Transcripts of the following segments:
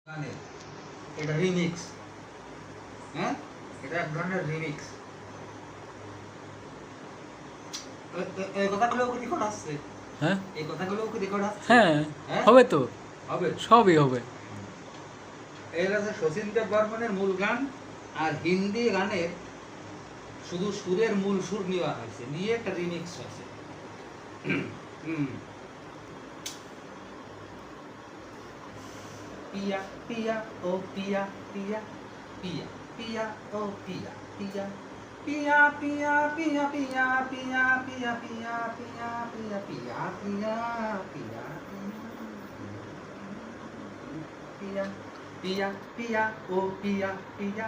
গানের এটা রিমিক্স। হ্যাঁ, এটা এক ধরনের রিমিক্স। এই কথাগুলো কি রেকর্ড আসছে? হ্যাঁ এই কথাগুলো কি রেকর্ড আসছে? হ্যাঁ হ্যাঁ, হবে তো, হবে। সবই হবে। এর আছে শচীন দেব বর্মনের মূল গান, আর হিন্দি গানের শুধু সুরের মূল সুর নেওয়া হয়েছে, নিয়ে একটা রিমিক্স হয়েছে। পিয়া পিয়া ও পিয়া পিয়া পিয়া পিয়া ও পিয়া পিয়া পিয়া পিয়া পিয়া পিয়া পিয়া পিয়া পিয়া পিয়া পিয়া পিয়া পিয়া পিয়া পিয়া পিয়া পিয়া ও পিয়া পিয়া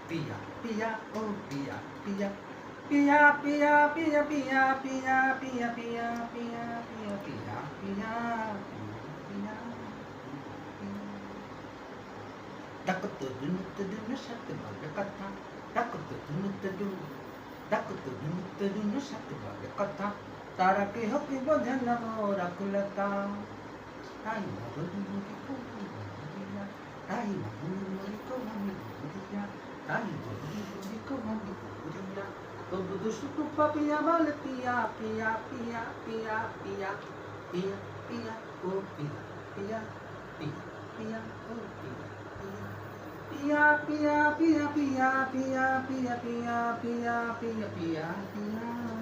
পিয়া পিয়া ও পিয়া পিয়া পিয়া পিয়া পিয়া পিয়া পিয়া পিয়া পিয়া পিয়া পিয়া পিয়া পিয়া পিয়া ডাকতো দুনুতে দুনু সাথে বলে কথা, ডাকতো দুনুতে দুনু, ডাকতো দুনুতে দুনু সাথে বলে কথা, তারা কে হকি বোঝে না মোর আকুলতা, তাই ভালো দুনুকে খুব বুঝিয়া, তাই ভালো দুনুকে আমি বুঝিয়া, তাই ভালো দুনুকে আমি বুঝিয়া, তবু দুশুকু পাপিয়া বলে পিয়া পিয়া পিয়া পিয়া পিয়া পিয়া পিয়া ও পিয়া পিয়া পিয়া পিয়া ও পিয়া পিয়া পিয়া পিয়া পিয়া পিয়া পিয়া পিয়া পিয়া পিয়া পিয়া পিয়া পিয়া